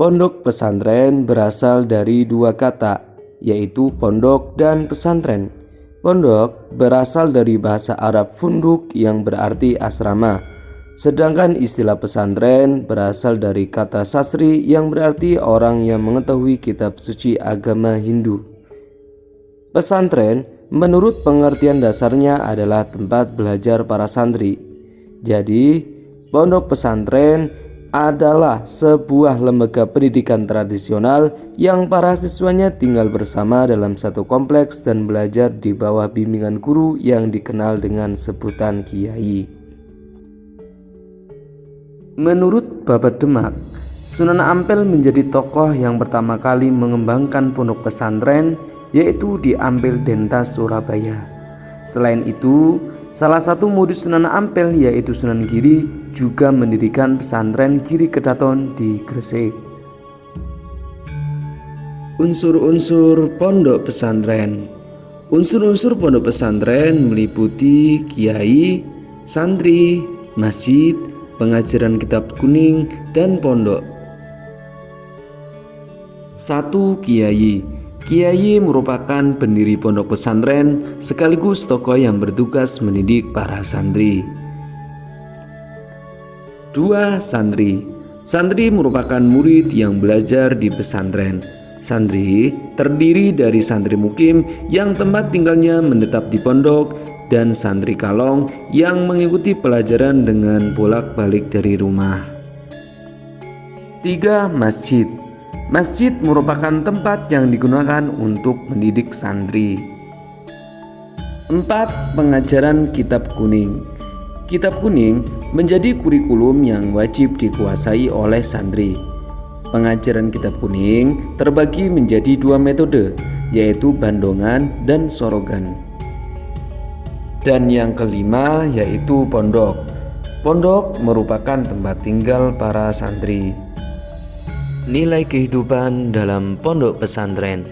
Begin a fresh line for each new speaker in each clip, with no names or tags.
Pondok pesantren berasal dari dua kata, yaitu pondok dan pesantren. Pondok berasal dari bahasa Arab funduk yang berarti asrama, sedangkan istilah pesantren berasal dari kata sastri yang berarti orang yang mengetahui kitab suci agama Hindu. Pesantren menurut pengertian dasarnya adalah tempat belajar para santri. Jadi, pondok pesantren adalah sebuah lembaga pendidikan tradisional yang para siswanya tinggal bersama dalam satu kompleks dan belajar di bawah bimbingan guru yang dikenal dengan sebutan kiai. Menurut Babat Demak, Sunan Ampel menjadi tokoh yang pertama kali mengembangkan pondok pesantren, yaitu di Ampel Dentas, Surabaya. Selain itu, salah satu murid Sunan Ampel yaitu Sunan Giri juga mendirikan pesantren Giri Kedaton di Gresik. Unsur-unsur pondok pesantren. Unsur-unsur pondok pesantren meliputi kiai, santri, masjid, pengajaran kitab kuning, dan pondok. 1. Kiai. Kiai merupakan pendiri pondok pesantren sekaligus tokoh yang bertugas mendidik para santri. 2. Santri. Santri merupakan murid yang belajar di pesantren. Santri terdiri dari santri mukim yang tempat tinggalnya menetap di pondok dan santri kalong yang mengikuti pelajaran dengan bolak-balik dari rumah. 3. Masjid. Masjid merupakan tempat yang digunakan untuk mendidik santri. 4. Pengajaran kitab kuning. Kitab kuning menjadi kurikulum yang wajib dikuasai oleh santri. Pengajaran kitab kuning terbagi menjadi dua metode, yaitu bandongan dan sorogan. Dan yang kelima yaitu pondok. Pondok merupakan tempat tinggal para santri. Nilai kehidupan dalam pondok pesantren.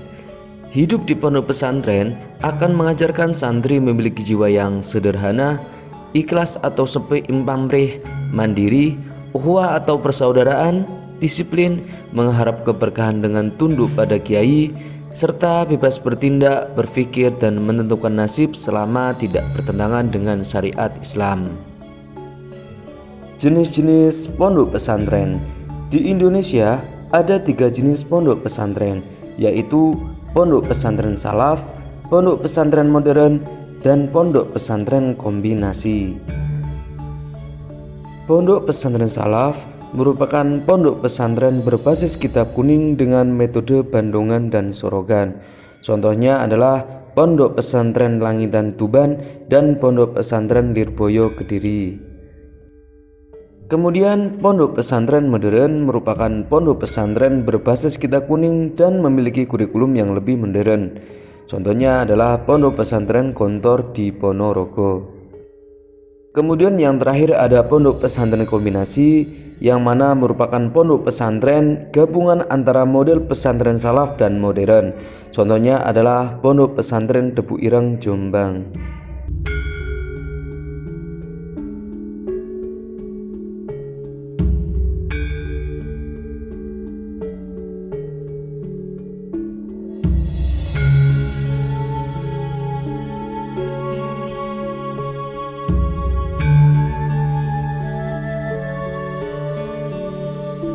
Hidup di pondok pesantren akan mengajarkan santri memiliki jiwa yang sederhana, ikhlas atau sepi pamrih, mandiri, ukhuwah atau persaudaraan, disiplin, mengharap keberkahan dengan tunduk pada kiai, serta bebas bertindak, berpikir, dan menentukan nasib selama tidak bertentangan dengan syariat Islam. Jenis-jenis pondok pesantren. Di Indonesia ada 3 jenis pondok pesantren, yaitu pondok pesantren salaf, pondok pesantren modern, dan pondok pesantren kombinasi. Pondok pesantren salaf merupakan pondok pesantren berbasis kitab kuning dengan metode bandongan dan sorogan. Contohnya adalah pondok pesantren Langitan Tuban dan pondok pesantren Lirboyo Kediri. Kemudian pondok pesantren modern merupakan pondok pesantren berbasis kitab kuning dan memiliki kurikulum yang lebih modern. Contohnya adalah pondok pesantren Gontor di Ponorogo. Kemudian yang terakhir ada pondok pesantren kombinasi, yang mana merupakan pondok pesantren gabungan antara model pesantren salaf dan modern. Contohnya adalah pondok pesantren Tebu Ireng, Jombang.